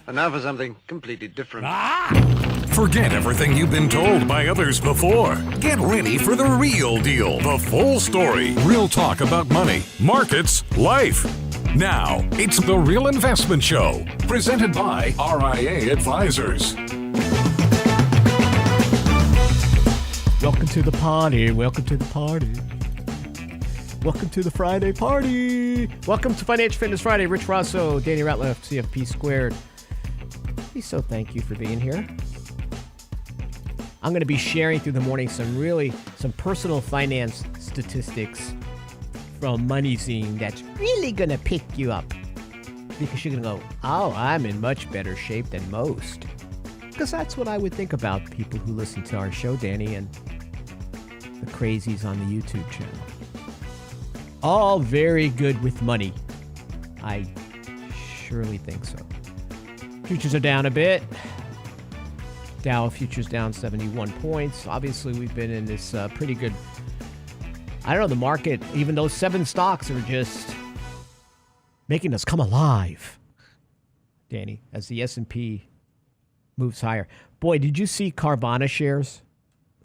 And now for something completely different. Forget everything you've been told by others before. Get ready for the real deal, the full story, real talk about money, markets, life. Now, it's The Real Investment Show, presented by RIA Advisors. Welcome to the party. Welcome to the party. Welcome to the Friday party. Welcome to Financial Fitness Friday. Rich Rosso, Danny Ratliff, CFP Squared. So thank you for being here. I'm going to be sharing through the morning some personal finance statistics from MoneyZine that's really going to pick you up. Because you're going to go, oh, I'm in much better shape than most. Because that's what I would think about people who listen to our show, Danny, and the crazies on the YouTube channel. All very good with money. I surely think so. Futures are down a bit. Dow futures down 71 points. Obviously, we've been in this pretty good, I don't know, the market, even those 7 stocks are just making us come alive, Danny, as the S&P moves higher. Boy, did you see Carvana shares?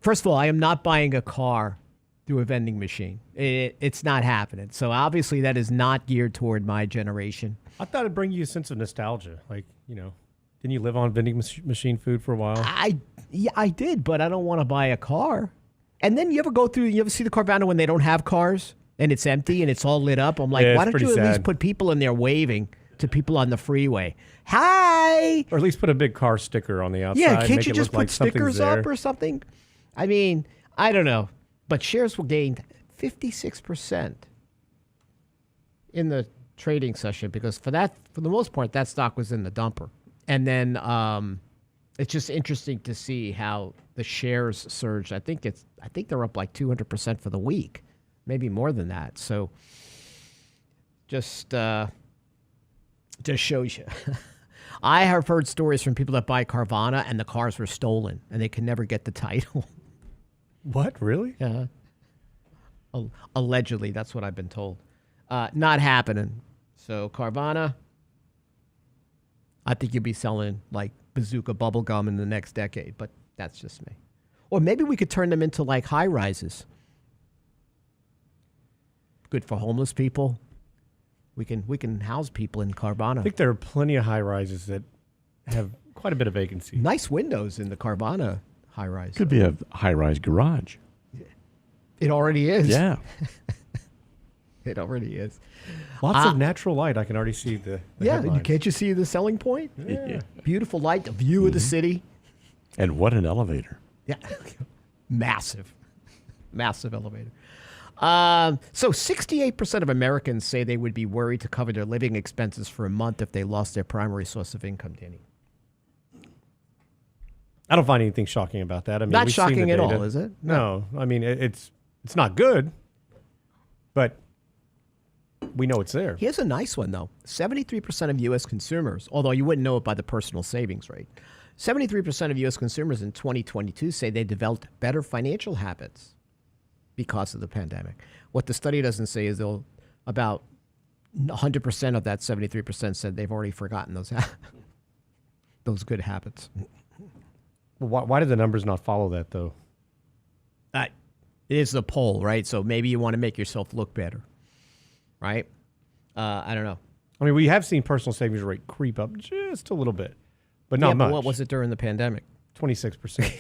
First of all, I am not buying a car through a vending machine. It's not happening. So obviously that is not geared toward my generation. I thought it'd bring you a sense of nostalgia. Like, you know, didn't you live on vending machine food for a while? I did, but I don't want to buy a car. And then you ever see the Carvana when they don't have cars and it's empty and it's all lit up? I'm like, yeah, why don't you at least put people in there waving to people on the freeway? Hi! Or at least put a big car sticker on the outside. Yeah, can't make you it just look put like stickers something's up there. or something? I mean, I don't know. But shares were gained 56% in the trading session because for the most part, that stock was in the dumper. And then it's just interesting to see how the shares surged. I think they're up like 200% for the week, maybe more than that. So just shows you. I have heard stories from people that buy Carvana and the cars were stolen and they can never get the title. What? Really? Yeah. Allegedly, that's what I've been told. Not happening. So Carvana, I think you'll be selling like bazooka bubble gum in the next decade, but that's just me. Or maybe we could turn them into like high rises. Good for homeless people. We can house people in Carvana. I think there are plenty of high rises that have quite a bit of vacancy. Nice windows in the Carvana high rise. Could be a high-rise garage. It already is. Yeah. It already is. Lots of natural light. I can already see the headlines. Can't you see the selling point? Yeah. Beautiful light, the view of the city. And what an elevator. Yeah. Massive elevator. So 68% of Americans say they would be worried to cover their living expenses for a month if they lost their primary source of income, Danny. I don't find anything shocking about that. I mean, Not we've seen shocking the at data. all, is it? No. I mean, it's not good, but we know it's there. Here's a nice one, though. 73% of U.S. consumers, although you wouldn't know it by the personal savings rate, 73% of U.S. consumers in 2022 say they developed better financial habits because of the pandemic. What the study doesn't say is about 100% of that 73% said they've already forgotten those good habits. Why did the numbers not follow that, though? It is a poll, right? So maybe you want to make yourself look better, right? I don't know. I mean, we have seen personal savings rate creep up just a little bit, but not much. But what was it during the pandemic? 26%.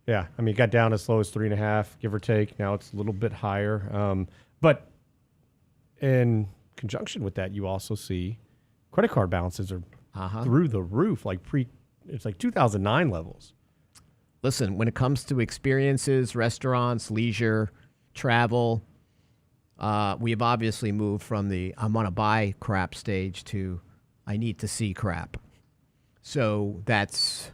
Yeah, I mean, it got down as low as 3.5, give or take. Now it's a little bit higher. But in conjunction with that, you also see credit card balances are through the roof, it's like 2009 levels. Listen, when it comes to experiences, restaurants, leisure, travel, we have obviously moved from the I'm going to buy crap stage to I need to see crap. So that's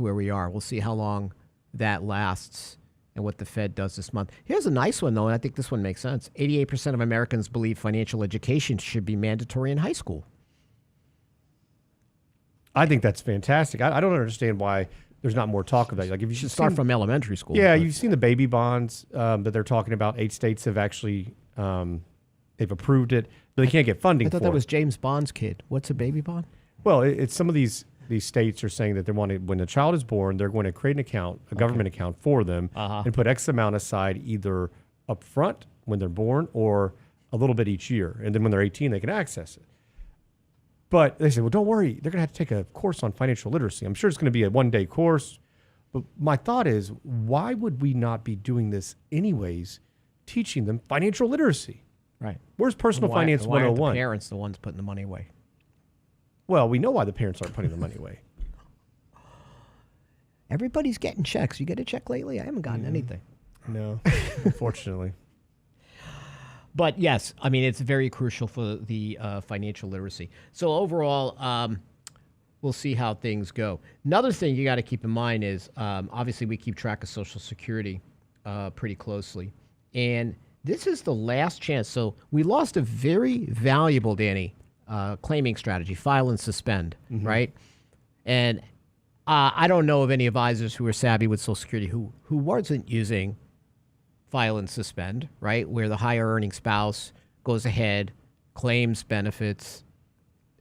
where we are. We'll see how long that lasts and what the Fed does this month. Here's a nice one, though, and I think this one makes sense. 88% of Americans believe financial education should be mandatory in high school. I think that's fantastic. I don't understand why there's not more talk of that. Like, if you should Start from elementary school. Yeah, you've seen the baby bonds that they're talking about. 8 states have actually they've approved it, but they can't get funding I thought for that it. was James Bond's kid. What's a baby bond? Well, it's some of these states are saying that they want to, when the child is born, they're going to create an account, a government account for them, and put X amount aside either up front when they're born or a little bit each year. And then when they're 18, they can access it. But they say, well, don't worry. They're going to have to take a course on financial literacy. I'm sure it's going to be a one-day course. But my thought is, why would we not be doing this anyways, teaching them financial literacy? Right. Where's personal finance why 101? aren't the parents the ones putting the money away? Well, we know why the parents aren't putting the money away. Everybody's getting checks. You get a check lately? I haven't gotten anything. No, unfortunately. But yes, I mean, it's very crucial for the financial literacy. So overall, we'll see how things go. Another thing you got to keep in mind is, obviously, we keep track of Social Security pretty closely. And this is the last chance. So we lost a very valuable, Danny, claiming strategy, file and suspend, right? And I don't know of any advisors who are savvy with Social Security who wasn't using file and suspend, right? Where the higher earning spouse goes ahead, claims benefits,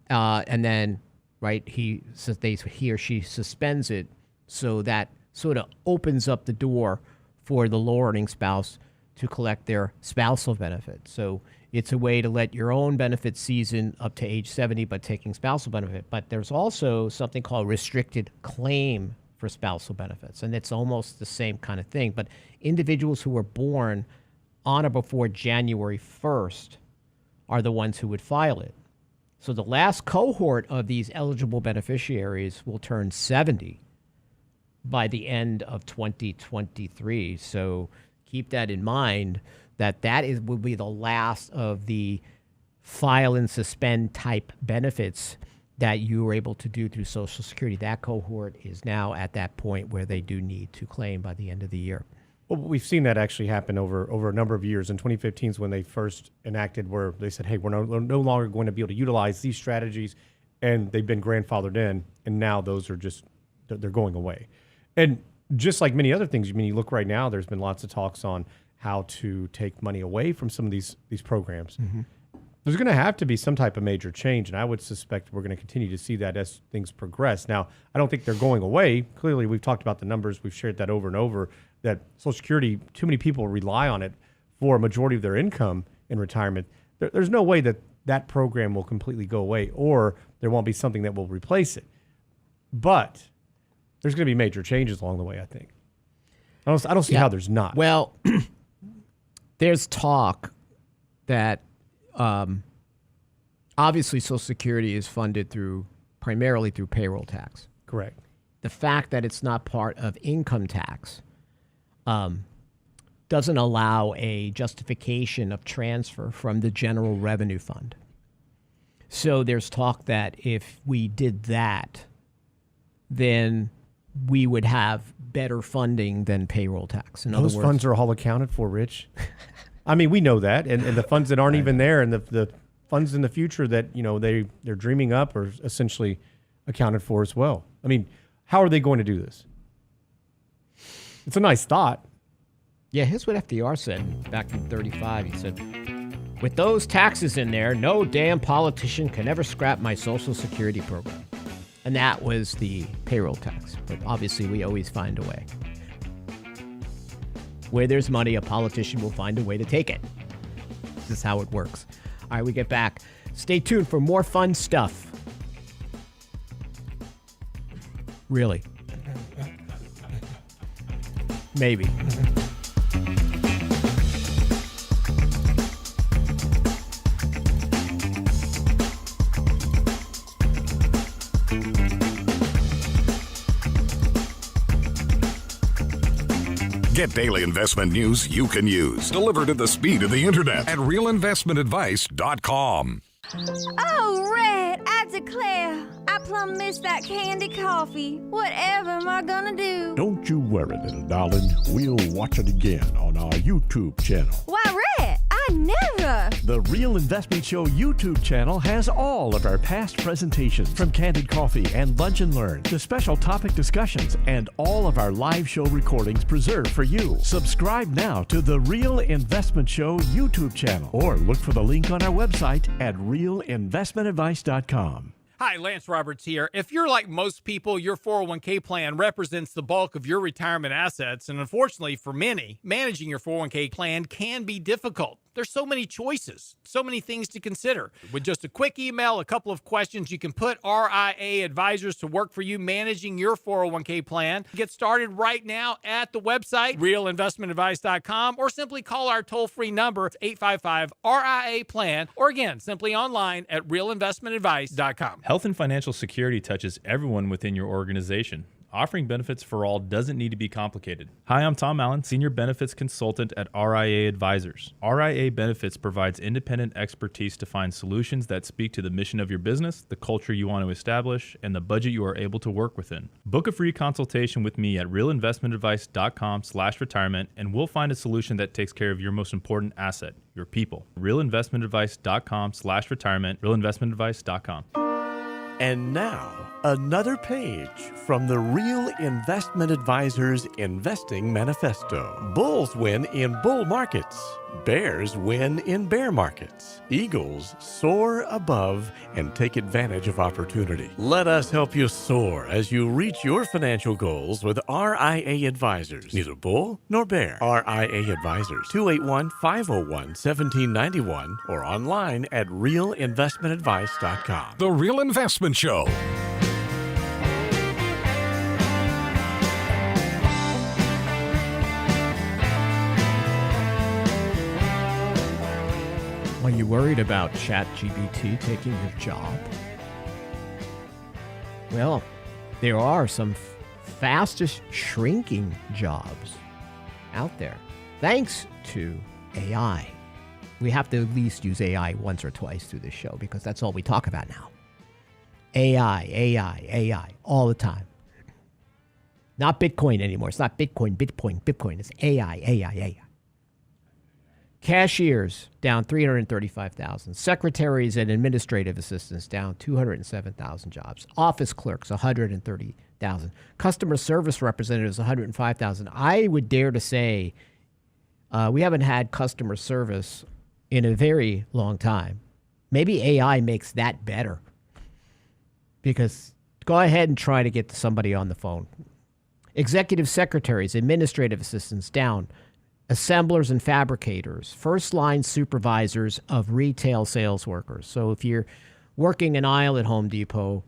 and then, right, he or she suspends it, so that sort of opens up the door for the lower earning spouse to collect their spousal benefit. So it's a way to let your own benefit season up to age 70, but taking spousal benefit. But there's also something called restricted claim for spousal benefits, and it's almost the same kind of thing. But individuals who were born on or before January 1st are the ones who would file it. So the last cohort of these eligible beneficiaries will turn 70 by the end of 2023. So keep that in mind, that will be the last of the file and suspend type benefits that you were able to do through Social Security. That cohort is now at that point where they do need to claim by the end of the year. Well, we've seen that actually happen over a number of years. In 2015 is when they first enacted where they said, hey, we're no longer going to be able to utilize these strategies, and they've been grandfathered in, and now those are just, they're going away. And just like many other things, I mean, you look right now, there's been lots of talks on how to take money away from some of these programs. There's going to have to be some type of major change, and I would suspect we're going to continue to see that as things progress. Now, I don't think they're going away. Clearly, we've talked about the numbers. We've shared that over and over, that Social Security, too many people rely on it for a majority of their income in retirement. There's no way that program will completely go away, or there won't be something that will replace it. But there's going to be major changes along the way, I think. I don't see how there's not. Well, there's talk that obviously Social Security is funded primarily through payroll tax. Correct. The fact that it's not part of income tax doesn't allow a justification of transfer from the general revenue fund. So there's talk that if we did that, then we would have better funding than payroll tax. In Those other words, funds are all accounted for, Rich. I mean, we know that, and the funds that aren't even there, and the funds in the future that they're dreaming up are essentially accounted for as well. I mean, how are they going to do this? It's a nice thought. Yeah, here's what FDR said back in 1935. He said, with those taxes in there, no damn politician can ever scrap my Social Security program. And that was the payroll tax. But obviously, we always find a way. Where there's money, a politician will find a way to take it. This is how it works. All right, we get back. Stay tuned for more fun stuff. Really. Maybe. Get daily investment news you can use, delivered at the speed of the internet at realinvestmentadvice.com. Oh, Red, I declare, I plumb missed that Candid Coffee. Whatever am I gonna do? Don't you worry, little darling. We'll watch it again on our YouTube channel. Why, Red, I never. The Real Investment Show YouTube channel has all of our past presentations, from Candid Coffee and Lunch and Learn to special topic discussions, and all of our live show recordings preserved for you. Subscribe now to the Real Investment Show YouTube channel, or look for the link on our website at realinvestmentadvice.com. Hi, Lance Roberts here. If you're like most people, your 401k plan represents the bulk of your retirement assets. And unfortunately for many, managing your 401k plan can be difficult. There's so many choices, so many things to consider. With just a quick email, a couple of questions, you can put RIA advisors to work for you managing your 401k plan. Get started right now at the website, realinvestmentadvice.com, or simply call our toll-free number, 855-RIA-PLAN, or again, simply online at realinvestmentadvice.com. Health and financial security touches everyone within your organization. Offering benefits for all doesn't need to be complicated. Hi, I'm Tom Allen, Senior Benefits Consultant at RIA Advisors. RIA Benefits provides independent expertise to find solutions that speak to the mission of your business, the culture you want to establish, and the budget you are able to work within. Book a free consultation with me at realinvestmentadvice.com/retirement, and we'll find a solution that takes care of your most important asset, your people. realinvestmentadvice.com/retirement, realinvestmentadvice.com. And now, another page from the Real Investment Advisors Investing Manifesto. Bulls win in bull markets. Bears win in bear markets. Eagles soar above and take advantage of opportunity. Let us help you soar as you reach your financial goals with RIA Advisors. Neither bull nor bear. RIA Advisors, 281-501-1791 or online at realinvestmentadvice.com. The Real Investment Show. Are you worried about ChatGPT taking your job? Well, there are some fastest shrinking jobs out there, thanks to AI. We have to at least use AI once or twice through this show because that's all we talk about now. AI, all the time. Not Bitcoin anymore. It's not Bitcoin. It's AI. Cashiers down 335,000. Secretaries and administrative assistants down 207,000 jobs. Office clerks 130,000. Customer service representatives 105,000. I would dare to say we haven't had customer service in a very long time. Maybe AI makes that better. Because go ahead and try to get to somebody on the phone. Executive secretaries, administrative assistants down. Assemblers and fabricators, first-line supervisors of retail sales workers. So if you're working an aisle at Home Depot,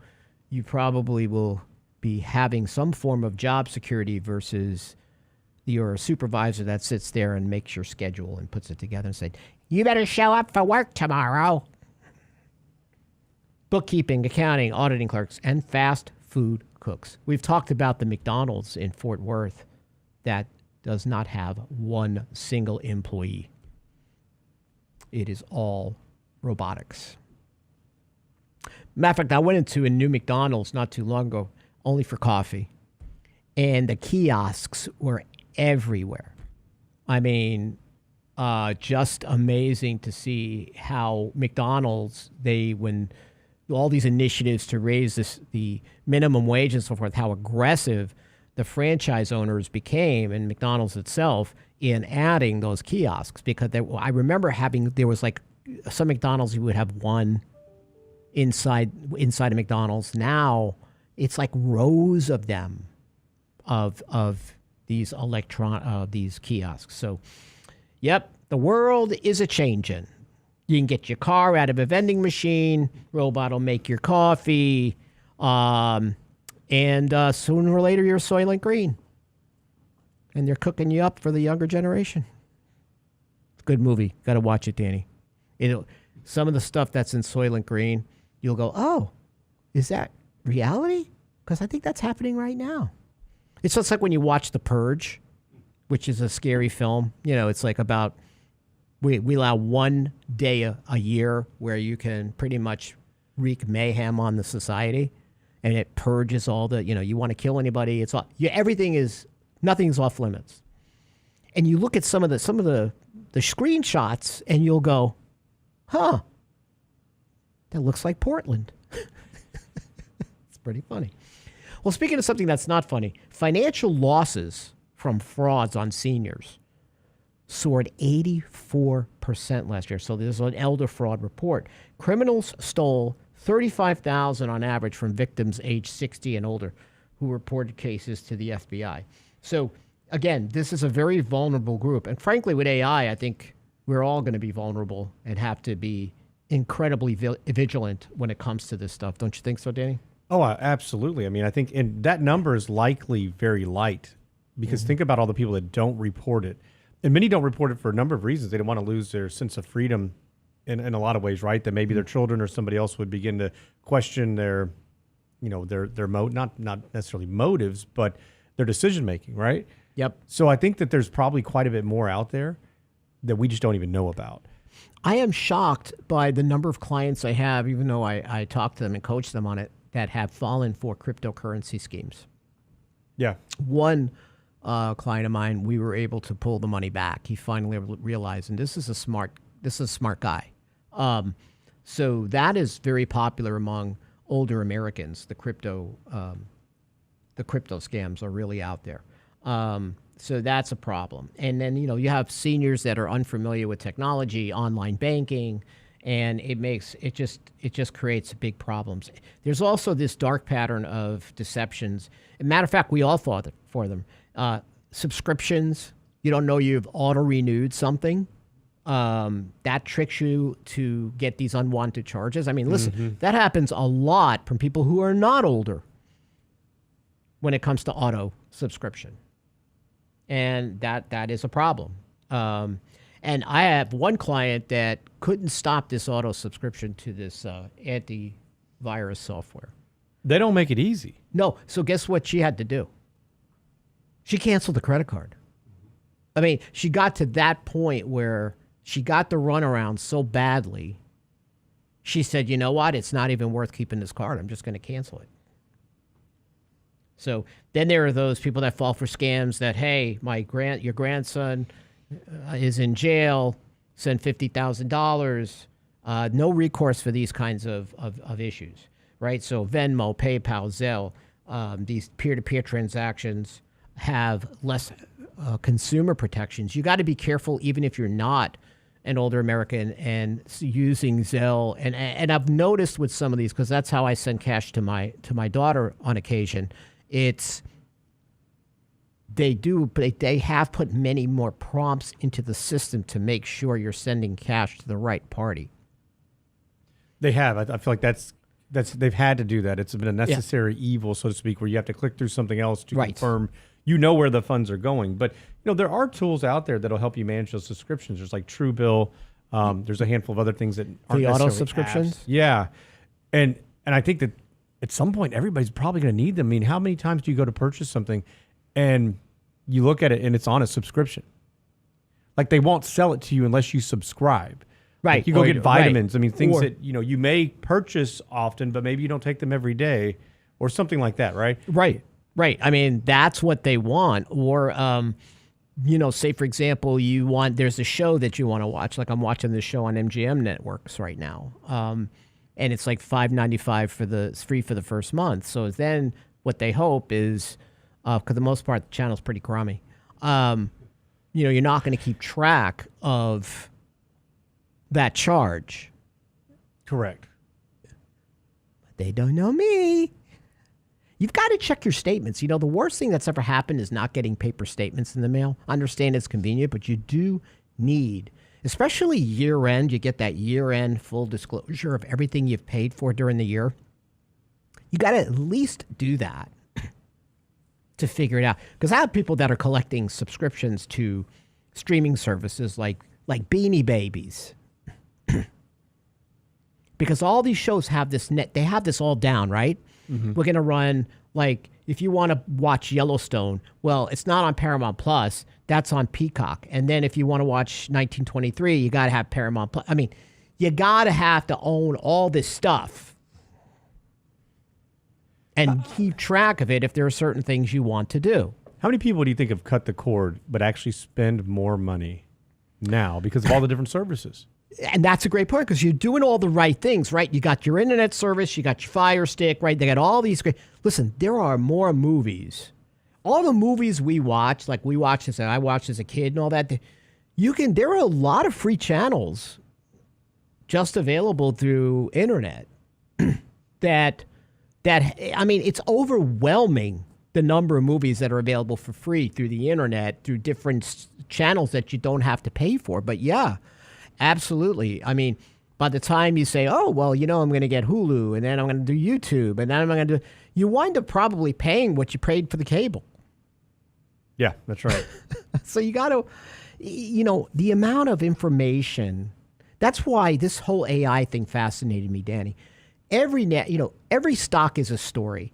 you probably will be having some form of job security versus your supervisor that sits there and makes your schedule and puts it together and says, you better show up for work tomorrow. Bookkeeping, accounting, auditing clerks, and fast food cooks. We've talked about the McDonald's in Fort Worth that does not have one single employee. It is all robotics. Matter of fact, I went into a new McDonald's not too long ago, only for coffee, and the kiosks were everywhere. I mean, just amazing to see how McDonald's, when all these initiatives to raise the minimum wage and so forth, how aggressive the franchise owners became, and McDonald's itself, in adding those kiosks. Because I remember there was like some McDonald's you would have one inside a McDonald's. Now it's like rows of them, of these these kiosks. So, yep, the world is a changing. You can get your car out of a vending machine. Robot will make your coffee. And sooner or later, you're Soylent Green. And they're cooking you up for the younger generation. It's a good movie. Got to watch it, Danny. Some of the stuff that's in Soylent Green, you'll go, oh, is that reality? Because I think that's happening right now. It's just like when you watch The Purge, which is a scary film. You know, it's like about, we allow one day a year where you can pretty much wreak mayhem on the society. And it purges all the, you want to kill anybody. It's all, nothing's off limits. And you look at some of the screenshots and you'll go, huh, that looks like Portland. It's pretty funny. Well, speaking of something that's not funny, financial losses from frauds on seniors soared 84% last year. So there's an elder fraud report. Criminals stole 35,000 on average from victims age 60 and older who reported cases to the FBI. So again, this is a very vulnerable group. And frankly, with AI, I think we're all going to be vulnerable and have to be incredibly vigilant when it comes to this stuff. Don't you think so, Danny? Oh, absolutely. I mean, I think and that number is likely very light because think about all the people that don't report it. And many don't report it for a number of reasons. They don't want to lose their sense of freedom in a lot of ways, right? That maybe their children or somebody else would begin to question their, not necessarily motives, but their decision making, right? Yep. So I think that there's probably quite a bit more out there that we just don't even know about. I am shocked by the number of clients I have, even though I talk to them and coach them on it, that have fallen for cryptocurrency schemes. Yeah. One client of mine, we were able to pull the money back. He finally realized, and this is a smart guy. So that is very popular among older Americans. The crypto scams are really out there. So that's a problem. And then, you have seniors that are unfamiliar with technology, online banking, and it just creates big problems. There's also this dark pattern of deceptions. As a matter of fact, we all fall for them. Subscriptions, you don't know you've auto-renewed something. That tricks you to get these unwanted charges. I mean, listen, that happens a lot from people who are not older when it comes to auto subscription. And that is a problem. And I have one client that couldn't stop this auto subscription to this antivirus software. They don't make it easy. No. So guess what she had to do? She canceled the credit card. I mean, she got to that point where she got the runaround so badly, she said, you know what? It's not even worth keeping this card. I'm just going to cancel it. So then there are those people that fall for scams that, hey, your grandson is in jail, send $50,000. No recourse for these kinds of issues, right? So Venmo, PayPal, Zelle, these peer-to-peer transactions have less consumer protections. You got to be careful, even if you're not an older American and using Zelle. And I've noticed with some of these, because that's how I send cash to my daughter on occasion. They have put many more prompts into the system to make sure you're sending cash to the right party. They have. I feel like that's they've had to do that. It's been a necessary evil, so to speak, where you have to click through something else to confirm where the funds are going. But there are tools out there that'll help you manage those subscriptions. There's like Truebill. There's a handful of other things that aren't the auto necessarily subscriptions. apps. Yeah, and I think that at some point everybody's probably going to need them. I mean, how many times do you go to purchase something and you look at it and it's on a subscription? Like they won't sell it to you unless you subscribe. Right. Like you go get vitamins. Right. I mean, things that, you may purchase often, but maybe you don't take them every day or something like that, right? Right. I mean, that's what they want. Or, say, for example, there's a show that you want to watch. Like I'm watching this show on MGM Networks right now. And it's like $5.95 it's free for the first month. So then what they hope is, for the most part, the channel's pretty crummy. You're not going to keep track of that charge. Correct. But they don't know me. You've got to check your statements. The worst thing that's ever happened is not getting paper statements in the mail. I understand it's convenient, but you do need, especially year end, you get that year end full disclosure of everything you've paid for during the year. You got to at least do that to figure it out. Because I have people that are collecting subscriptions to streaming services like Beanie Babies. Because all these shows have they have this all down, right? Mm-hmm. We're going to run, like, if you want to watch Yellowstone, well, it's not on Paramount Plus. That's on Peacock. And then if you want to watch 1923, you got to have Paramount Plus. I mean, you got to have to own all this stuff and keep track of it if there are certain things you want to do. How many people do you think have cut the cord but actually spend more money now because of all the different services? And that's a great point because you're doing all the right things, right? You got your internet service, you got your Fire Stick, right? They got all these great... Listen, there are more movies. All the movies we watch, like I watched as a kid and all that, there are a lot of free channels just available through internet. that I mean, it's overwhelming the number of movies that are available for free through the internet, through different channels that you don't have to pay for. But yeah, absolutely. I mean, by the time you say, oh, well, you know, I'm going to get Hulu and then I'm going to do YouTube and then I'm going to do, you wind up probably paying what you paid for the cable. Yeah, that's right. So you got to, you know, the amount of information. That's why this whole AI thing fascinated me, Danny. Every stock is a story.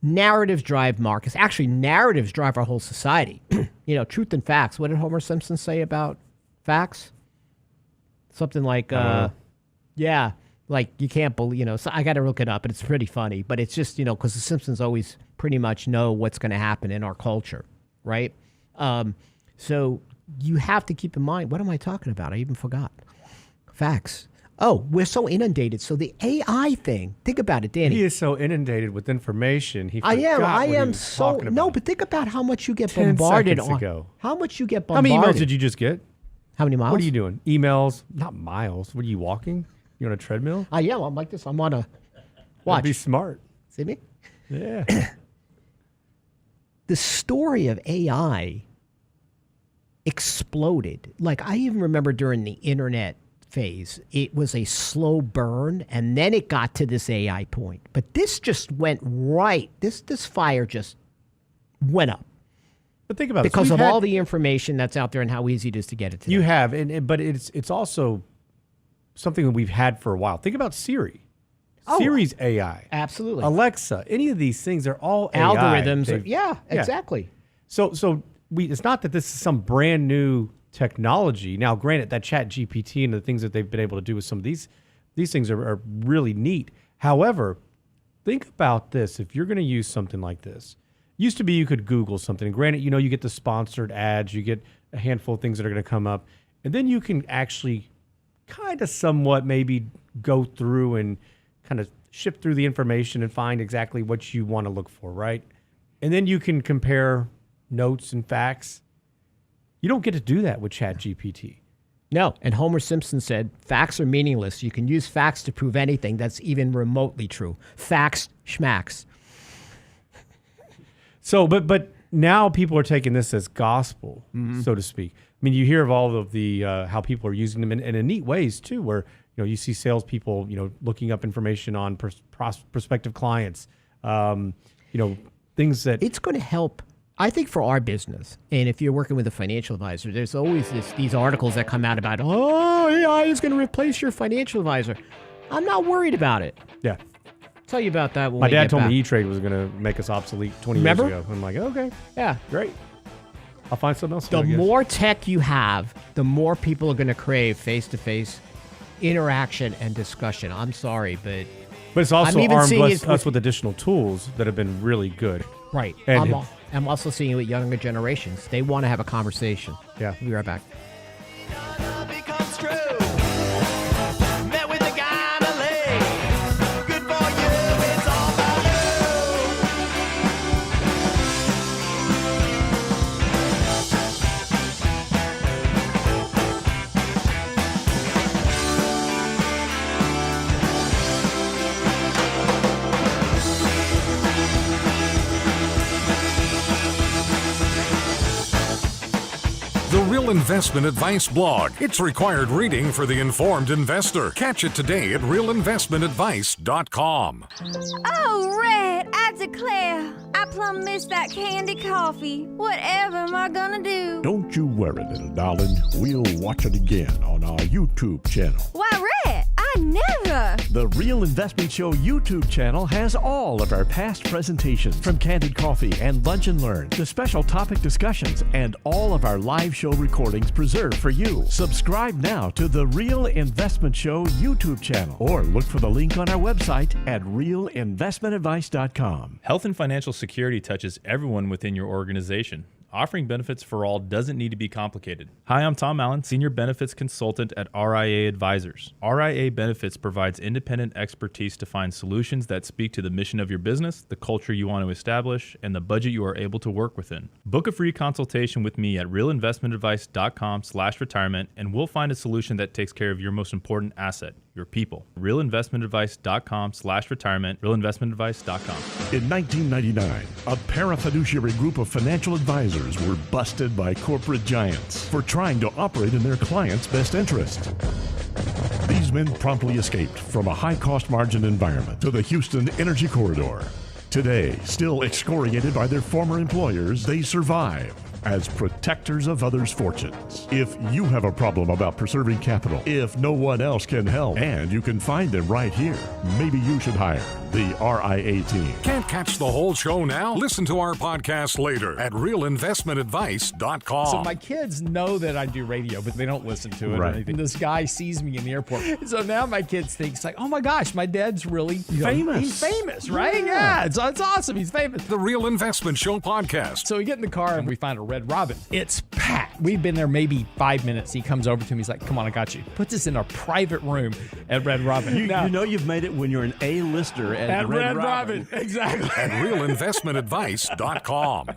Narratives drive markets. Actually, narratives drive our whole society. You know, truth and facts. What did Homer Simpson say about facts? Something like, yeah, like you can't believe, you know, so I got to look it up, and it's pretty funny. But it's just, you know, because the Simpsons always pretty much know what's going to happen in our culture, right? So you have to keep in mind, what am I talking about? I even forgot. Facts. Oh, we're so inundated. So the AI thing, think about it, Danny. He is so inundated with information. He I am what he was so talking no, about. but think about how much you get 10 bombarded seconds on. ago. How much you get How bombarded. many emails did you just get? How many miles? What are you doing? Emails, not miles. What are you walking? You on a treadmill? I am. I'm like this. I'm on a watch. Be smart. See me? Yeah. The story of AI exploded. Like I even remember during the internet phase, it was a slow burn, and then it got to this AI point. But this just went right. This fire just went up But think about it. because of all the information that's out there and how easy it is to get it to. You have, but it's also something that we've had for a while. Think about Siri. Oh, Siri's AI. Absolutely. Alexa. Any of these things are all AI. Algorithms. Yeah, exactly. So it's not that this is some brand new technology. Now, granted, that Chat GPT and the things that they've been able to do with some of these things are really neat. However, think about this. If you're going to use something like this, used to be you could Google something. And granted, you know, you get the sponsored ads, you get a handful of things that are going to come up, and then you can actually kind of somewhat maybe go through and kind of shift through the information and find exactly what you want to look for, right? And then you can compare notes and facts. You don't get to do that with ChatGPT. No, and Homer Simpson said, facts are meaningless. You can use facts to prove anything that's even remotely true. Facts, schmacks. So, but now people are taking this as gospel, so to speak. I mean, you hear of all of the how people are using them in neat ways too, where you see salespeople, looking up information on prospective clients, things that it's going to help. I think for our business, and if you're working with a financial advisor, there's always these articles that come out about, oh, AI is going to replace your financial advisor. I'm not worried about it. Yeah. Tell you about that when My we dad get told back. me E-Trade was going to make us obsolete 20 Remember? years ago. I'm like, okay, Yeah. great. I'll find something else. The I guess. more tech you have, the more people are going to crave face-to-face interaction and discussion. I'm sorry, but it's also I'm even armed seeing us, it us with additional tools that have been really good. right. And I'm also seeing it with younger generations. They want to have a conversation. Yeah. We'll be right back. The Real Investment Advice blog. It's required reading for the informed investor. Catch it today at realinvestmentadvice.com. Oh, Red, I declare, I plumb missed that candy coffee. Whatever am I gonna do? Don't you worry, little darling. We'll watch it again on our YouTube channel. Why, Red, I never. The Real Investment Show YouTube channel has all of our past presentations from Candid Coffee and Lunch and Learn, the special topic discussions, and all of our live show recordings preserved for you. Subscribe now to the Real Investment Show YouTube channel or look for the link on our website at realinvestmentadvice.com. Health and financial security touches everyone within your organization. Offering benefits for all doesn't need to be complicated. Hi, I'm Tom Allen, Senior Benefits Consultant at RIA Advisors. RIA Benefits provides independent expertise to find solutions that speak to the mission of your business, the culture you want to establish, and the budget you are able to work within. Book a free consultation with me at realinvestmentadvice.com/retirement, and we'll find a solution that takes care of your most important asset, your people. realinvestmentadvice.com/retirement, realinvestmentadvice.com. In 1999, a parafiduciary group of financial advisors were busted by corporate giants for trying to operate in their clients' best interest. These men promptly escaped from a high-cost margin environment to the Houston Energy Corridor. Today, still excoriated by their former employers, they survive as protectors of others' fortunes. If you have a problem about preserving capital, if no one else can help, and you can find them right here, maybe you should hire the RIA team. Can't catch the whole show now? Listen to our podcast later at realinvestmentadvice.com. So my kids know that I do radio, but they don't listen to it or anything. This guy sees me in the airport. So now my kids think, it's like, oh my gosh, my dad's really famous. He's famous, right? Yeah, it's awesome. He's famous. The Real Investment Show podcast. So we get in the car and we find a Red Robin. It's packed. We've been there maybe 5 minutes. He comes over to me. He's like, come on, I got you. Puts us in our private room at Red Robin. You know you've made it when you're an A-lister at Red Robin. Exactly. At realinvestmentadvice.com.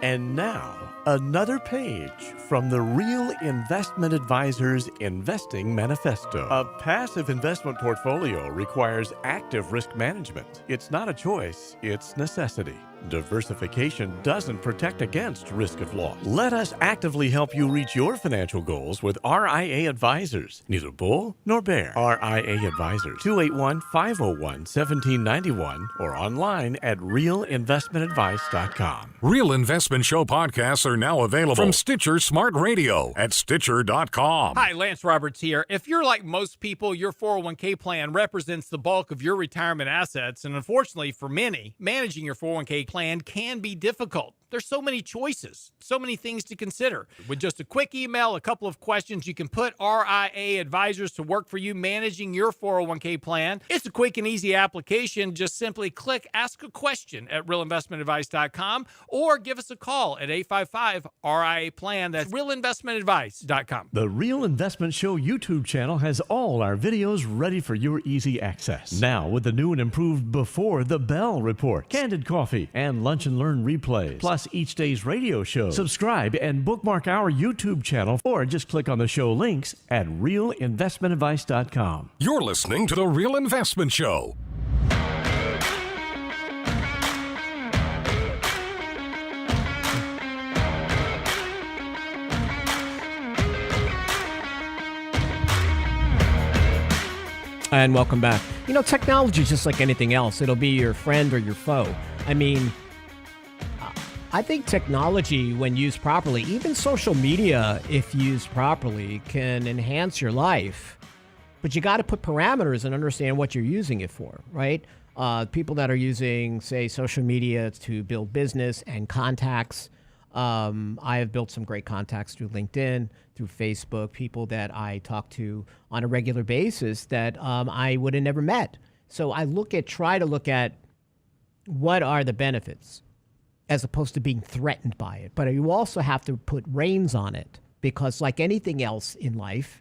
And now, another page from the Real Investment Advisors Investing Manifesto. A passive investment portfolio requires active risk management. It's not a choice, it's necessity. Diversification doesn't protect against risk of loss. Let us actively help you reach your financial goals with RIA Advisors. Neither bull nor bear. RIA Advisors, 281-501-1791 or online at realinvestmentadvice.com. Real Investment Show podcasts are now available from Stitcher Smart Radio at Stitcher.com. Hi, Lance Roberts here. If you're like most people, your 401k plan represents the bulk of your retirement assets, and unfortunately for many, managing your 401k plan can be difficult. There's so many choices, so many things to consider. With just a quick email, a couple of questions, you can put RIA advisors to work for you managing your 401k plan. It's a quick and easy application. Just simply click Ask a Question at realinvestmentadvice.com or give us a call at 855-RIA-PLAN. That's realinvestmentadvice.com. The Real Investment Show YouTube channel has all our videos ready for your easy access. Now with the new and improved Before the Bell report, Candid Coffee, and Lunch and Learn replays, plus each day's radio show. Subscribe and bookmark our YouTube channel or just click on the show links at realinvestmentadvice.com. You're listening to The Real Investment Show. And welcome back. You know, technology is just like anything else. It'll be your friend or your foe. I mean, I think technology, when used properly, even social media, if used properly, can enhance your life. But you got to put parameters and understand what you're using it for, right? People that are using, say, social media to build business and contacts. I have built some great contacts through LinkedIn, through Facebook, people that I talk to on a regular basis that I would have never met. So I try to look at what are the benefits, as opposed to being threatened by it. But you also have to put reins on it, because like anything else in life,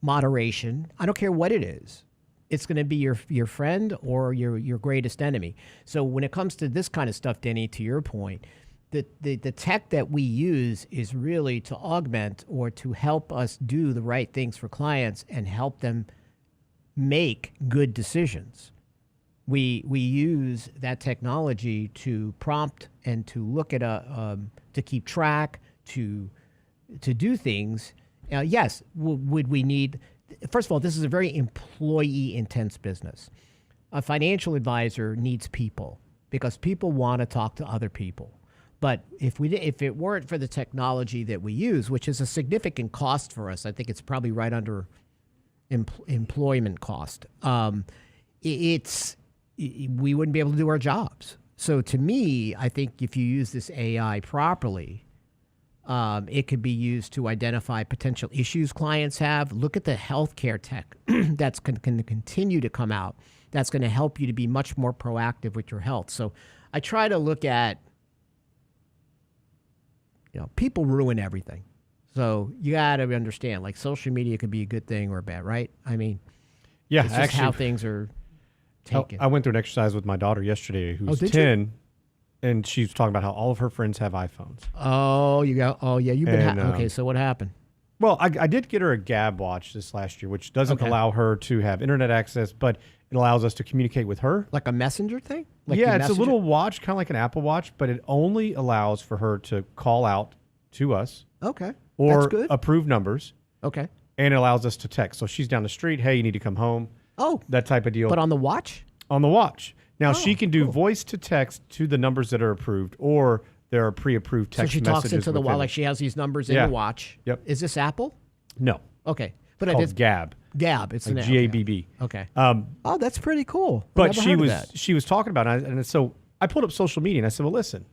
moderation, I don't care what it is, it's going to be your friend or your greatest enemy. So when it comes to this kind of stuff, Denny, to your point, the tech that we use is really to augment or to help us do the right things for clients and help them make good decisions. We use that technology to prompt and to look at to keep track, to do things. Yes, would we need? First of all, this is a very employee-intense business. A financial advisor needs people because people want to talk to other people. But if it weren't for the technology that we use, which is a significant cost for us, I think it's probably right under employment cost. We wouldn't be able to do our jobs. So to me, I think if you use this AI properly, it could be used to identify potential issues clients have. Look at the healthcare tech that's going to continue to come out. That's going to help you to be much more proactive with your health. So I try to look at, people ruin everything. So you got to understand, like social media could be a good thing or bad, right? I mean, yeah, it's just how things are taken. I went through an exercise with my daughter yesterday, who's 10, and she's talking about how all of her friends have iPhones. Oh, you've been okay. So what happened? Well, I did get her a Gab watch this last year, which doesn't allow her to have internet access, but it allows us to communicate with her. Like a messenger thing? Like Yeah, it's a little watch, kind of like an Apple Watch, but it only allows for her to call out to us. Okay. Or That's good. approve numbers. Okay. And it allows us to text. So she's down the street, hey, you need to come home. Oh. That type of deal. But on the watch? On the watch. Now, she can do voice to text to the numbers that are approved, or there are pre-approved text So she messages. talks into the within watch, it. like she has these numbers in the watch. Yep. Is this Apple? No. Okay. But It's I called did Gab. Gab. It's like an G-A-B-B. Okay. Oh, that's pretty cool. But Never heard of that. she was talking about it, and so I pulled up social media, and I said, well, listen,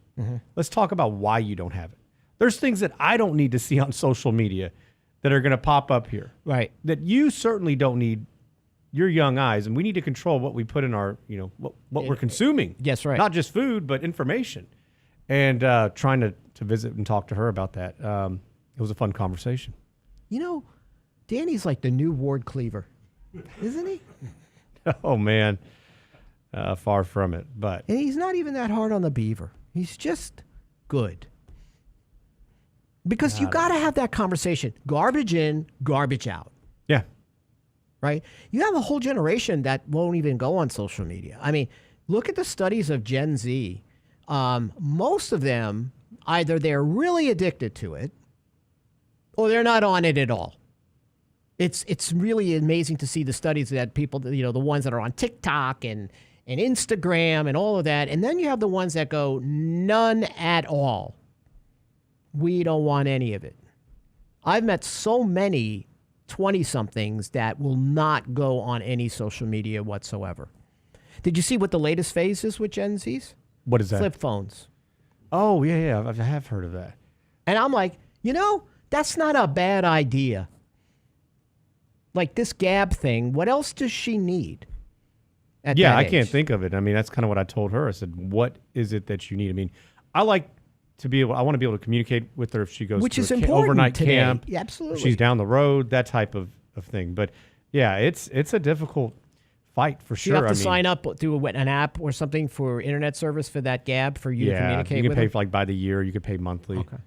let's talk about why you don't have it. There's things that I don't need to see on social media that are going to pop up here. Right. That you certainly don't need your young eyes, and we need to control what we put in our, what we're consuming. Yes, right. Not just food, but information. And trying to visit and talk to her about that. It was a fun conversation. You know, Danny's like the new Ward Cleaver, isn't he? Oh, man. Far from it. But And he's not even that hard on the beaver. He's just good. Because you got to have that conversation. Garbage in, garbage out. yeah. Right? You have a whole generation that won't even go on social media. I mean, look at the studies of Gen Z. Most of them, either they're really addicted to it or they're not on it at all. It's really amazing to see the studies that people, the ones that are on TikTok and Instagram and all of that. And then you have the ones that go none at all. We don't want any of it. I've met so many 20-somethings that will not go on any social media whatsoever. Did you see what the latest phase is with Gen Zs? What is that? Flip phones. Oh, yeah. I have heard of that. And I'm like, that's not a bad idea. Like this Gab thing, what else does she need? At that I age? can't think of it. I mean, that's kind of what I told her. I said, what is it that you need? I mean, I want to be able to communicate with her if she goes Which to is an important overnight today. camp. Yeah, absolutely. She's down the road, that type of thing. But yeah, it's a difficult fight for sure. You have to sign up through an app or something for internet service for that Gab for you to communicate you can with pay her? for like by the year. You could pay monthly. Okay.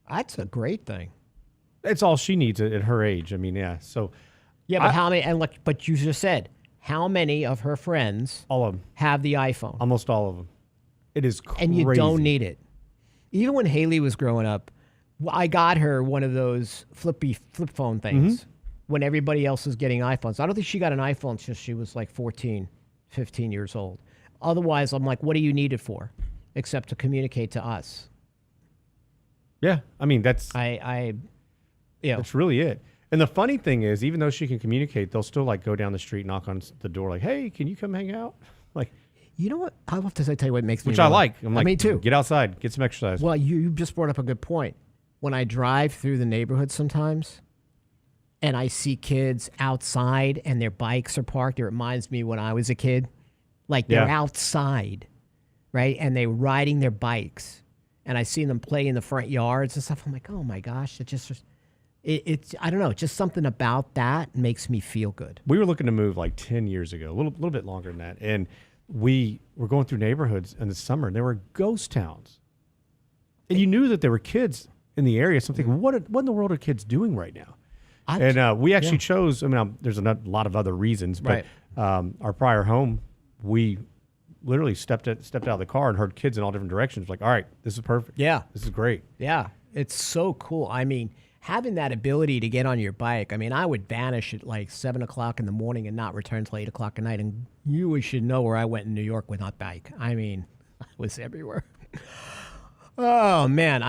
That's a great thing. It's all she needs at her age. I mean, yeah. So Yeah, but how many? And look, but you just said how many of her friends all of them have the iPhone? Almost all of them. It is crazy. And you don't need it. Even when Haley was growing up, I got her one of those flip phone things when everybody else was getting iPhones. I don't think she got an iPhone since she was like 14, 15 years old. Otherwise, I'm like, what do you need it for? Except to communicate to us. Yeah, I mean, that's that's really it. And the funny thing is, even though she can communicate, they'll still like go down the street, knock on the door, like, "Hey, can you come hang out?" Like, you know what? I love to tell you what makes me. Which I like. I'm like, me too. Get outside, get some exercise. Well, you just brought up a good point. When I drive through the neighborhood sometimes, and I see kids outside and their bikes are parked, it reminds me when I was a kid. Like they're outside, right? And they're riding their bikes. And I see them play in the front yards and stuff. I'm like, oh my gosh, it's I don't know, just something about that makes me feel good. We were looking to move like 10 years ago, a little bit longer than that. And we were going through neighborhoods in the summer, and there were ghost towns. And you knew that there were kids in the area. So I'm thinking, what in the world are kids doing right now? We actually chose, there's a lot of other reasons, but our prior home, we literally stepped out of the car and heard kids in all different directions. Like, all right, this is perfect. Yeah. This is great. Yeah. It's so cool. I mean, having that ability to get on your bike, I would vanish at like 7 o'clock in the morning and not return till 8 o'clock at night. And you should know where I went in New York with my bike. I was everywhere. Oh, man.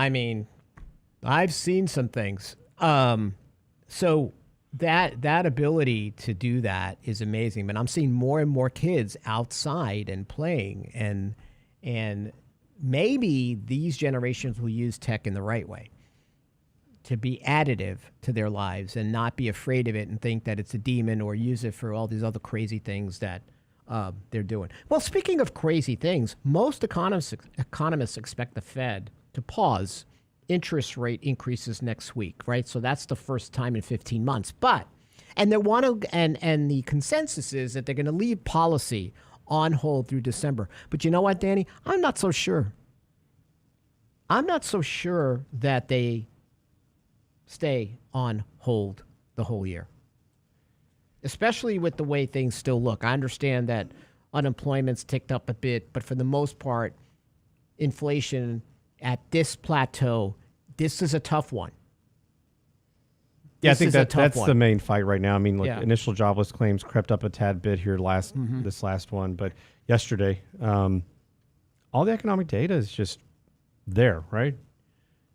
I've seen some things. So that ability to do that is amazing. But I'm seeing more and more kids outside and playing, and maybe these generations will use tech in the right way to be additive to their lives and not be afraid of it and think that it's a demon or use it for all these other crazy things that they're doing. Well, speaking of crazy things, most economists expect the Fed to pause interest rate increases next week, right? So that's the first time in 15 months. And the consensus is that they're going to leave policy on hold through December. But you know what, Danny? I'm not so sure. I'm not so sure that they stay on hold the whole year, especially with the way things still look. I understand that unemployment's ticked up a bit, but for the most part, inflation at this plateau, this is a tough one. Yeah, I This think is a tough that's one. the main fight right now. I mean, Yeah. initial jobless claims crept up a tad bit here this last one, but yesterday, all the economic data is just there, right?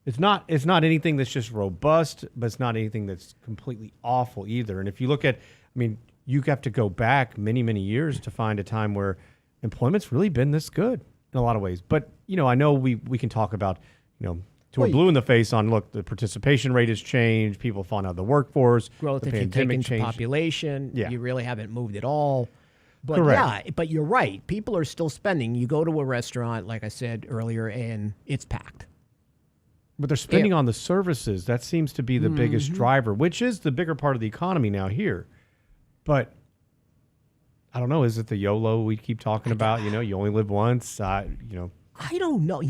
It's not anything that's just robust, but it's not anything that's completely awful either. And if you look at, I mean, you have to go back many, many years to find a time where employment's really been this good in a lot of ways. But, I know we can talk about, till we're blue in the face on, look, the participation rate has changed, people falling out of the workforce, Growth, the if you take pandemic into changed. population, Yeah. you really haven't moved at all. But Correct. yeah, but you're right. People are still spending. You go to a restaurant, like I said earlier, and it's packed. But they're spending on the services. That seems to be the biggest Mm-hmm. driver, which is the bigger part of the economy now here. But I don't know. Is it the YOLO we keep talking about? You only live once. I don't know.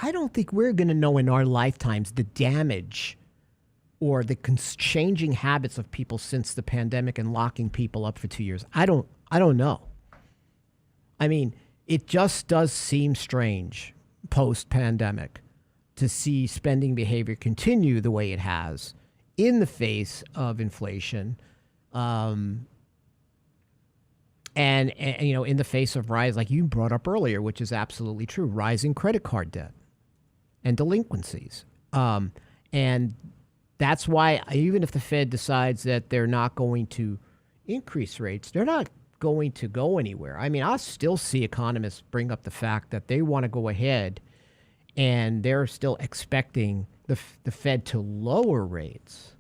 I don't think we're going to know in our lifetimes the damage or the changing habits of people since the pandemic and locking people up for 2 years. I don't know. I mean, it just does seem strange post-pandemic to see spending behavior continue the way it has in the face of inflation, and in the face of rise, like you brought up earlier, which is absolutely true, rising credit card debt and delinquencies. And that's why even if the Fed decides that they're not going to increase rates, they're not going to go anywhere. I mean, I'll still see economists bring up the fact that they want to go ahead and they're still expecting the Fed to lower rates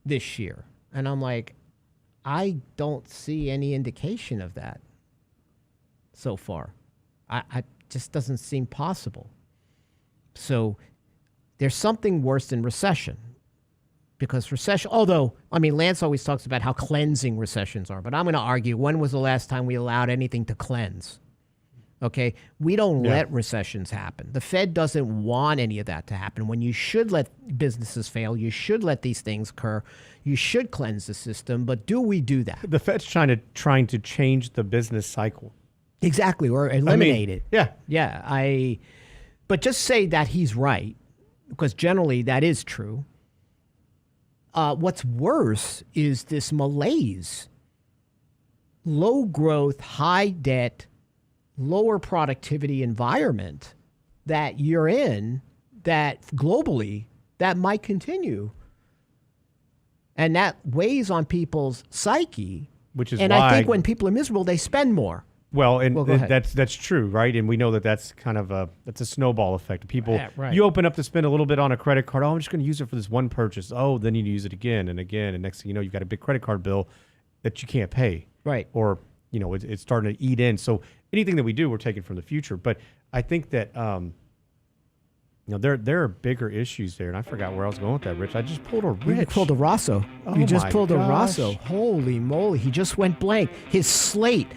this year. And I'm like, I don't see any indication of that so far. I just doesn't seem possible. So there's something worse than recession. Because recession, although, I mean, Lance always talks about how cleansing recessions are, but I'm going to argue, when was the last time we allowed anything to cleanse? Okay? We don't let recessions happen. The Fed doesn't want any of that to happen. When you should let businesses fail, you should let these things occur. You should cleanse the system, but do we do that? The Fed's trying to change the business cycle. Exactly, or eliminate it. Yeah. Yeah, but just say that he's right, because generally that is true. What's worse is this malaise, low growth, high debt, lower productivity environment that you're in, that globally, that might continue. And that weighs on people's psyche. Which is and why, I think when people are miserable, they spend more. Well, and go ahead. that's true, right? And we know that's kind of a snowball effect. People, right. You open up to spend a little bit on a credit card. Oh, I'm just going to use it for this one purchase. Oh, then you use it again and again, and next thing you know, you've got a big credit card bill that you can't pay. Right. Or it's starting to eat in. So anything that we do, we're taking from the future. But I think that there are bigger issues there, and I forgot where I was going with that, Rich. I just pulled a Rich. You pulled a Rosso. Oh You just my pulled a gosh. Rosso. Holy moly. He just went blank. His slate.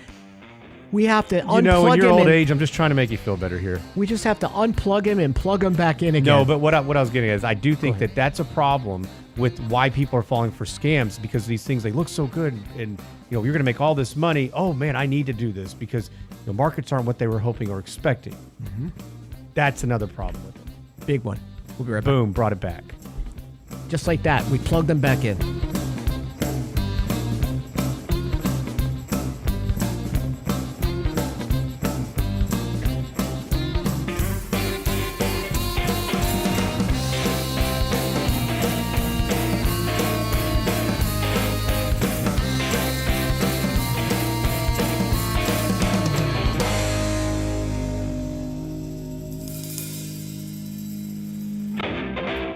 We have to unplug in your him. old and- age, I'm just trying to make you feel better here. We just have to unplug him and plug him back in again. No, but what I was getting at is I do think that that's a problem with why people are falling for scams, because these things, they look so good and you're going to make all this money. Oh man, I need to do this because the markets aren't what they were hoping or expecting. Mm-hmm. That's another problem with it. Big one. We'll be right back. Boom, brought it back. Just like that, we plugged them back in.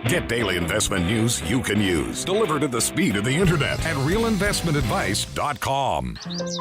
Get daily investment news you can use, delivered at the speed of the internet at realinvestmentadvice.com.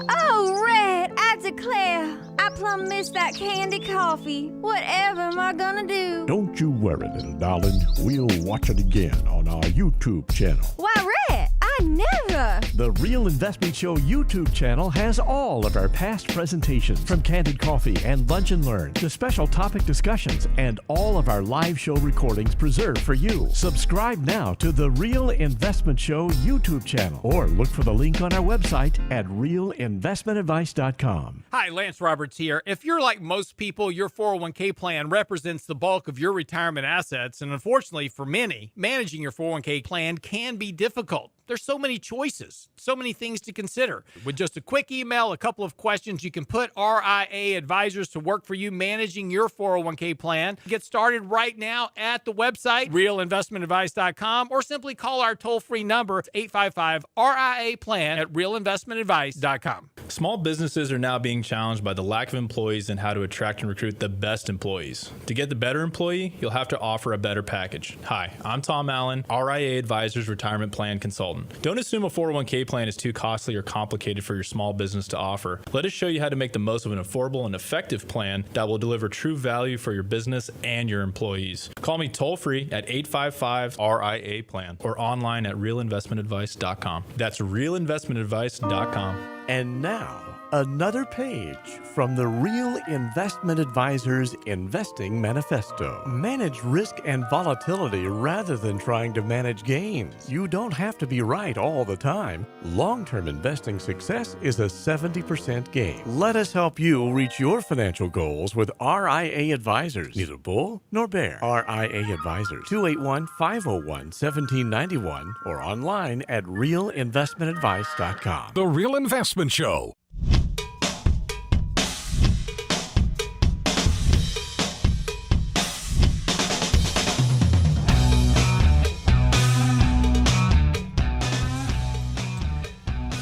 Oh, Red, I declare, I plumb missed that candy coffee. Whatever am I gonna do? Don't you worry, little darling. We'll watch it again on our YouTube channel. Why, Red, I never. The Real Investment Show YouTube channel has all of our past presentations, from Candid Coffee and Lunch and Learn to special topic discussions, and all of our live show recordings preserved for you. Subscribe now to the Real Investment Show YouTube channel, or look for the link on our website at realinvestmentadvice.com. Hi, Lance Roberts here. If you're like most people, your 401k plan represents the bulk of your retirement assets, and unfortunately for many, managing your 401k plan can be difficult. There's so many choices, so many things to consider. With just a quick email, a couple of questions, you can put RIA advisors to work for you managing your 401k plan. Get started right now at the website, realinvestmentadvice.com, or simply call our toll-free number, 855-RIA-PLAN at realinvestmentadvice.com. Small businesses are now being challenged by the lack of employees and how to attract and recruit the best employees. To get the better employee, you'll have to offer a better package. Hi, I'm Tom Allen, RIA Advisors Retirement Plan Consultant. Don't assume a 401k plan is too costly or complicated for your small business to offer. Let us show you how to make the most of an affordable and effective plan that will deliver true value for your business and your employees. Call me toll-free at 855-RIA-PLAN or online at realinvestmentadvice.com. That's realinvestmentadvice.com. And now, another page from the Real Investment Advisors Investing Manifesto. Manage risk and volatility rather than trying to manage gains. You don't have to be right all the time. Long-term investing success is a 70% gain. Let us help you reach your financial goals with RIA Advisors. Neither bull nor bear. RIA Advisors, 281-501-1791 or online at realinvestmentadvice.com. The Real Investment Show.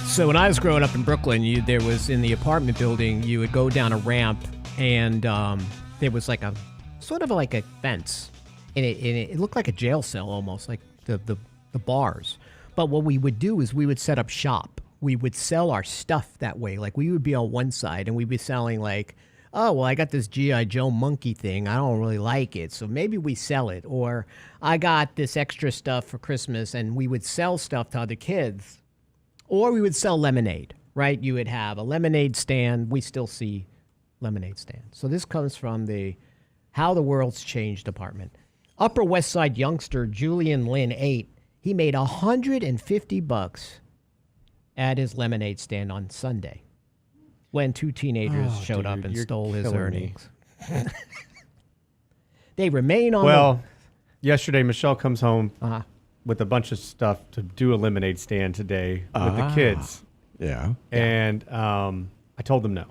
So when I was growing up in Brooklyn, there was in the apartment building, you would go down a ramp, and there was like a sort of like a fence, and it looked like a jail cell almost, like the bars. But what we would do is we would set up shop. We would sell our stuff that way. Like we would be on one side, and we'd be selling like, oh, well, I got this G.I. Joe monkey thing. I don't really like it, so maybe we sell it. Or I got this extra stuff for Christmas, and we would sell stuff to other kids. Or we would sell lemonade, right? You would have a lemonade stand. We still see lemonade stands. So this comes from the How the World's Changed department. Upper West Side youngster Julian Lynn 8, he made $150 at his lemonade stand on Sunday when two teenagers showed up and stole his earnings. They remain on yesterday Michelle comes home with a bunch of stuff to do a lemonade stand today with the kids. Yeah. And I told them no.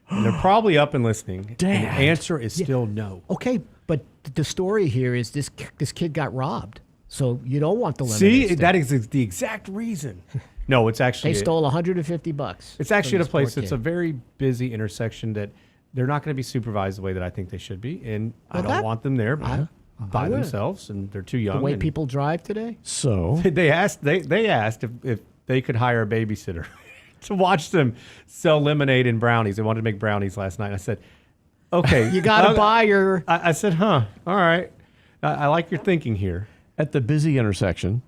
And they're probably up and listening. Dad. And the answer is still no. Okay, but the story here is this kid got robbed. So you don't want the lemonade See, stand. that is the exact reason. No, it's actually... They stole $150. It's actually at a place that's a very busy intersection that they're not going to be supervised the way that I think they should be. And I don't want them there by themselves, and they're too young. The way people drive today? So they asked if they could hire a babysitter to watch them sell lemonade and brownies. They wanted to make brownies last night. I said, okay. You got to buy your... I said, all right. I like your thinking here. at the busy intersection,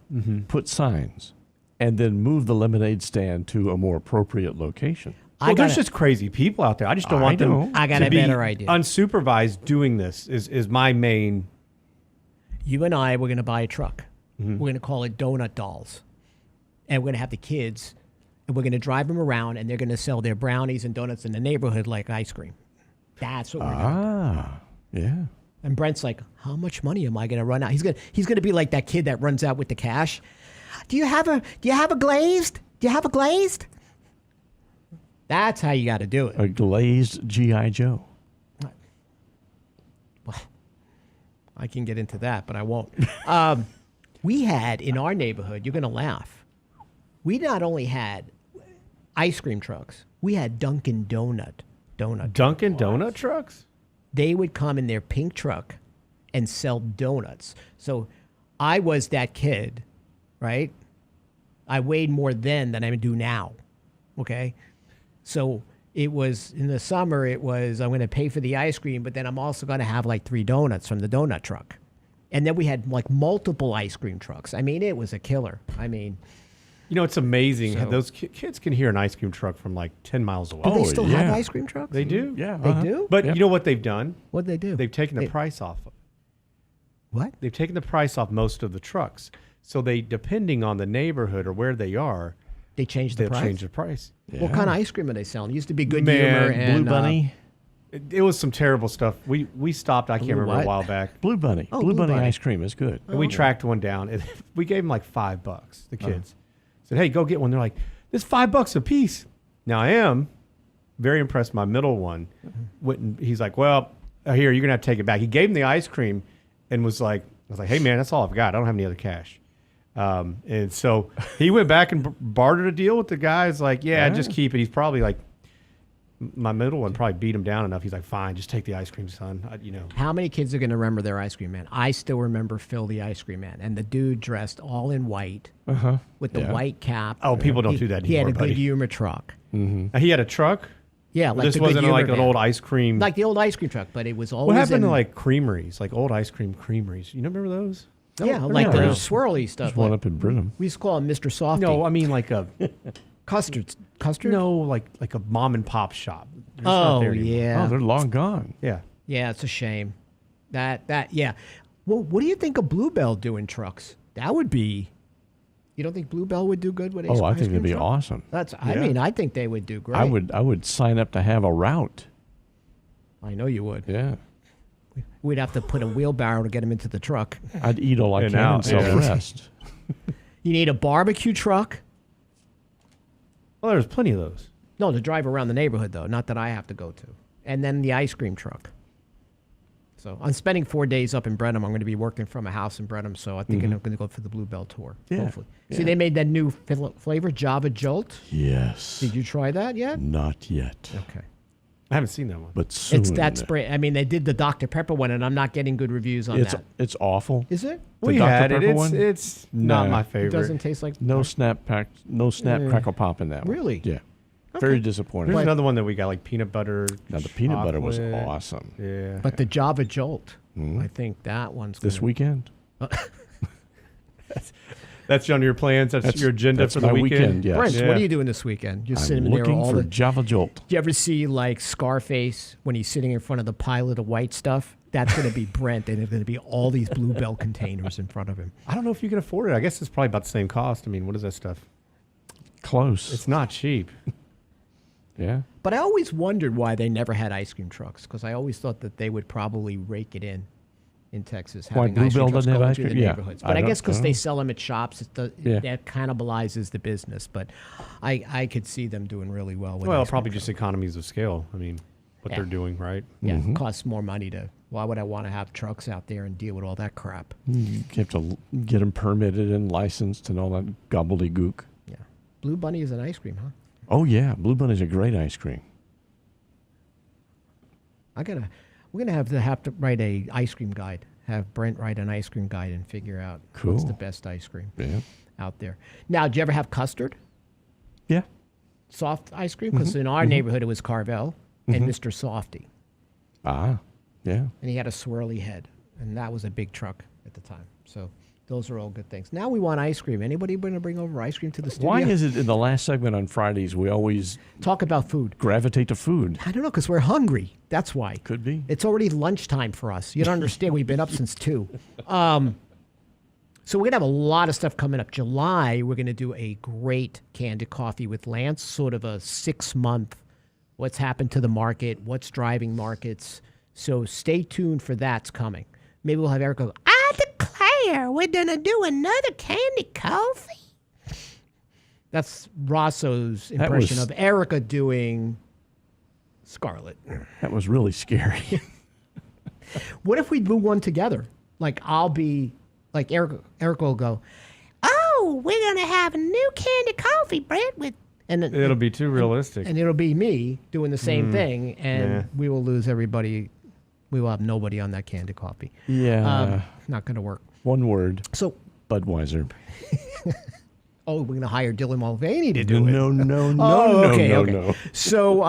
put signs, and then move the lemonade stand to a more appropriate location. Well, there's just crazy people out there. I just don't want them I got to a be better idea. unsupervised doing this is my main... You and I, we're going to buy a truck. We're going to call it Donut Dolls. And we're going to have the kids, and we're going to drive them around, and they're going to sell their brownies and donuts in the neighborhood like ice cream. That's what we're going to do. Yeah. And Brent's like, how much money am I going to run out? He's going to be like that kid that runs out with the cash. Do you have a glazed? Do you have a glazed? That's how you got to do it. A glazed G.I. Joe. Well, I can get into that, but I won't. We had in our neighborhood, you're going to laugh. We not only had ice cream trucks, we had Dunkin' Donut Donut trucks? They would come in their pink truck and sell donuts. So I was that kid, right? I weighed more then than I do now, okay? So it was, in the summer, it was, I'm going to pay for the ice cream, but then I'm also going to have like 3 donuts from the donut truck. And then we had like multiple ice cream trucks. I mean, it was a killer. I mean, You know, it's amazing. So- Those kids can hear an ice cream truck from like 10 miles away. Do they Oh, still have yeah. ice cream trucks? They do. Yeah. They do? But Yep. you know what they've done? What'd they do? They've taken the price off. What? They've taken the price off most of the trucks. So they, depending on the neighborhood or where they are, They changed the they'll price? change the price. What kind of ice cream are they selling? It used to be Good Man, Humor and Blue Bunny. It was some terrible stuff. We stopped, I can't Blue remember, what? a while back. Blue Bunny. Oh, Blue Blue Bunny Bunny. ice cream is good. And we tracked one down. And we gave them like $5, the kids. Said, hey, go get one. They're like, this $5 a piece. Now I am very impressed. My middle one went and he's like, well, here, you're going to have to take it back. He gave him the ice cream and was like, I was like, hey, man, that's all I've got. I don't have any other cash. And so he went back and bartered a deal with the guy. It's like, yeah, just keep it. He's probably like, my middle one probably beat him down enough. He's like, fine, just take the ice cream, son. How many kids are going to remember their ice cream man? I still remember Phil the ice cream man. And the dude dressed all in white with the white cap. Oh, people don't do that He had a anymore, buddy. Good Humor truck. He had a truck. Yeah, like This the Good wasn't Humor like an van. old ice cream. Like the old ice cream truck, but it was always What happened in, to like creameries, like old ice cream creameries? You remember those? yeah, they're like not the around. swirly stuff. There's one Like, up in Brenham. we used to call him Mr. Softy. No, I mean like a Custard. no, like a mom and pop shop. It's not Oh, there anymore. yeah. Oh, they're long gone. Yeah. Yeah, it's a shame. Yeah. Well, what do you think of Bluebell doing trucks? That would be. You don't think Bluebell would do good with Oh, I ice think cream it'd be truck? awesome. I mean, I think they would do great. I would sign up to have a route. I know you would. Yeah. We'd have to put a wheelbarrow to get them into the truck. I'd eat all I And can out, and sell the yeah. rest. You need a barbecue truck. Well, there's plenty of those. No, to drive around the neighborhood, though. Not that I have to go to. And then the ice cream truck. So I'm spending 4 days up in Brenham. I'm going to be working from a house in Brenham, so I think I'm going to go for the Bluebell tour. Yeah, Hopefully. yeah. See, they made that new flavor, Java Jolt. Yes. Did you try that yet? Not yet. Okay. I haven't seen that one. But soon. That's brand. I mean, they did the Dr. Pepper one, and I'm not getting good reviews on that. It's awful. Is it? The We Dr. had it. Pepper one? It's not No. my It favorite. doesn't taste like. No snap crackle pop in that one. Really? Yeah. Very disappointing. There's another one that we got, like peanut butter. Now the peanut butter was chocolate. awesome. Yeah. But the Java Jolt, I think that one's This gonna- weekend. That's on your plans. That's your agenda that's for the my weekend. yes. Brent, Yeah. what are you doing this weekend? You're I'm sitting there looking all for the. Java Jolt. Do you ever see like Scarface when he's sitting in front of the pile of the white stuff? That's going to be Brent, and there's going to be all these Bluebell containers in front of him. I don't know if you can afford it. I guess it's probably about the same cost. I mean, what is that stuff? Close. It's not cheap. Yeah. But I always wondered why they never had ice cream trucks, because I always thought that they would probably rake it in Texas. Why Having ice cream Bluebell trucks doesn't have going ice through cream? the Yeah. neighborhoods. I But I don't- guess because I they don't- sell them at shops, Yeah. that cannibalizes the business. But I could see them doing really well with Well, ice cream probably trucks. just economies of scale. I mean, what Yeah. they're doing, right? Yeah, it costs more money to. Why would I want to have trucks out there and deal with all that crap? You have to get them permitted and licensed and all that gobbledygook. Yeah. Blue Bunny is an ice cream, huh? Oh yeah, Blue Bunny's a great ice cream. We're gonna have to write a ice cream guide. Have Brent write an ice cream guide and figure out what's Cool. the best ice cream Yeah. out there. Now, did you ever have custard? Yeah. Soft ice cream? Because in our neighborhood it was Carvel and Mr. Softy. Ah. Yeah. And he had a swirly head. And that was a big truck at the time. So those are all good things. Now we want ice cream. Anybody going to bring over ice cream to the studio? Why is it in the last segment on Fridays we always Talk about food. gravitate to food? I don't know, because we're hungry. That's why. Could be. It's already lunchtime for us. You don't understand. We've been up since 2. So we're going to have a lot of stuff coming up. July, we're going to do a great Candid Coffee with Lance, sort of a 6-month, what's happened to the market, what's driving markets. So stay tuned for that's coming. Maybe we'll have Erica go, I declare we're going to do another Candid Coffee. That's Rosso's impression was- of Erica doing Scarlett. That was really scary. What if we do one together? Like I'll be, like Erica will go, oh, we're going to have a new Candid Coffee, Brent, with, and It'll be too realistic. and it'll be me doing the same thing, and yeah. we will lose everybody. We will have nobody on that Candid Coffee. Yeah. Not going to work. One word. So, Budweiser. oh, we're going to hire Dylan Mulvaney to do it. No, no, no, Oh, no, okay, no, okay. no. So,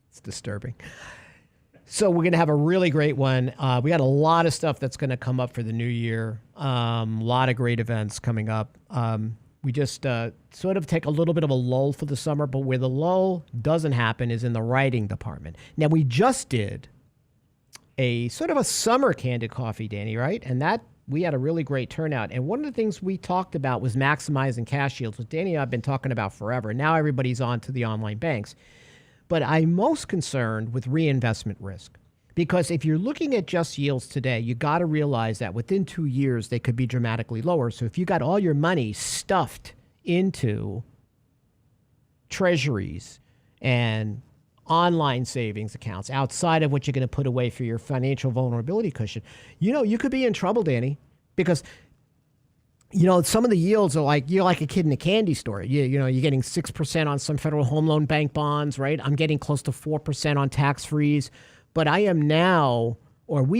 it's disturbing. So we're going to have a really great one. We got a lot of stuff that's going to come up for the new year. A lot of great events coming up. We just sort of take a little bit of a lull for the summer, but where the lull doesn't happen is in the writing department. Now, we just did a sort of a summer Candid Coffee, Danny, right? And that we had a really great turnout. And one of the things we talked about was maximizing cash yields, which Danny and I have been talking about forever. Now everybody's on to the online banks. But I'm most concerned with reinvestment risk. Because if you're looking at just yields today, you got to realize that within 2 years, they could be dramatically lower. So if you got all your money stuffed into treasuries and online savings accounts outside of what you're going to put away for your financial vulnerability cushion, you could be in trouble, Danny, because some of the yields are like, you're like a kid in a candy store. You're getting 6% on some Federal Home Loan Bank bonds, right? I'm getting close to 4% on tax-frees. But we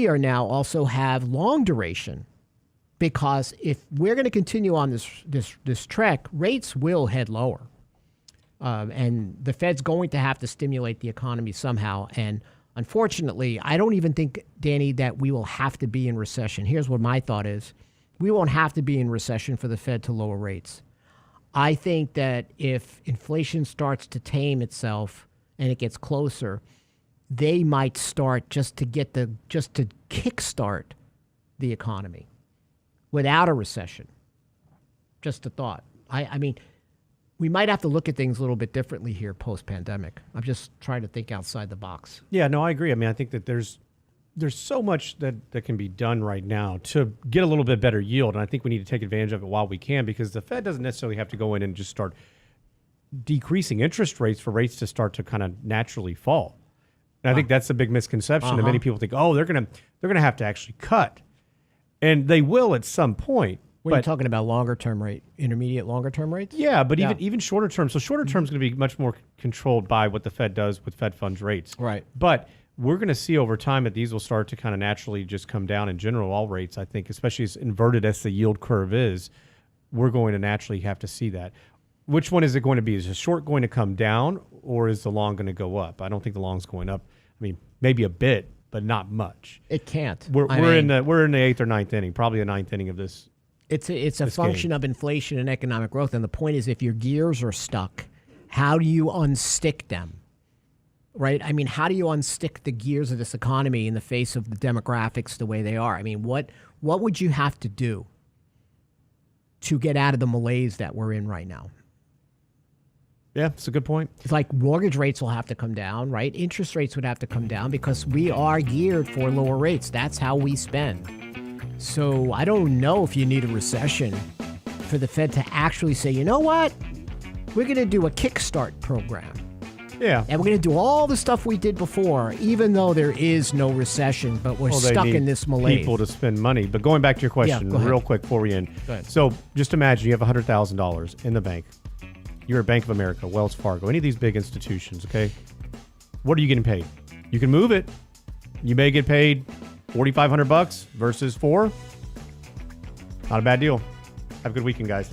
are now also have long duration, because if we're going to continue on this trek, rates will head lower. And the Fed's going to have to stimulate the economy somehow. And unfortunately, I don't even think, Danny, that we will have to be in recession. Here's what my thought is. We won't have to be in recession for the Fed to lower rates. I think that if inflation starts to tame itself and it gets closer, they might start just to kickstart the economy without a recession. Just a thought. I mean, we might have to look at things a little bit differently here post-pandemic. I'm just trying to think outside the box. Yeah, no, I agree. I mean, I think that there's so much that can be done right now to get a little bit better yield, and I think we need to take advantage of it while we can, because the Fed doesn't necessarily have to go in and just start decreasing interest rates for rates to start to kind of naturally fall. And I think that's a big misconception. And many people think, they're gonna have to actually cut, and they will at some point. When you're talking about longer term rate, intermediate longer term rates? Yeah, but even shorter term. So shorter term is going to be much more controlled by what the Fed does with Fed funds rates. Right. But we're going to see over time that these will start to kind of naturally just come down in general, all rates, I think, especially as inverted as the yield curve is. We're going to naturally have to see that. Which one is it going to be? Is the short going to come down, or is the long going to go up? I don't think the long's going up. I mean, maybe a bit, but not much. It can't. We're in the 8th or 9th inning, probably the 9th inning of this. It's a function of inflation and economic growth. And the point is, if your gears are stuck, how do you unstick them? Right? I mean, how do you unstick the gears of this economy in the face of the demographics the way they are? I mean, what would you have to do to get out of the malaise that we're in right now? Yeah, it's a good point. It's like mortgage rates will have to come down, right? Interest rates would have to come down because we are geared for lower rates. That's how we spend. So I don't know if you need a recession for the Fed to actually say, you know what? We're going to do a kickstart program. Yeah. And we're going to do all the stuff we did before, even though there is no recession, but we're stuck in this malaise. People to spend money. But going back to your question real quick before we end. Go ahead. So just imagine you have $100,000 in the bank. You're at Bank of America, Wells Fargo, any of these big institutions, okay? What are you getting paid? You can move it. You may get paid $4,500 versus $4,000. Not a bad deal. Have a good weekend, guys.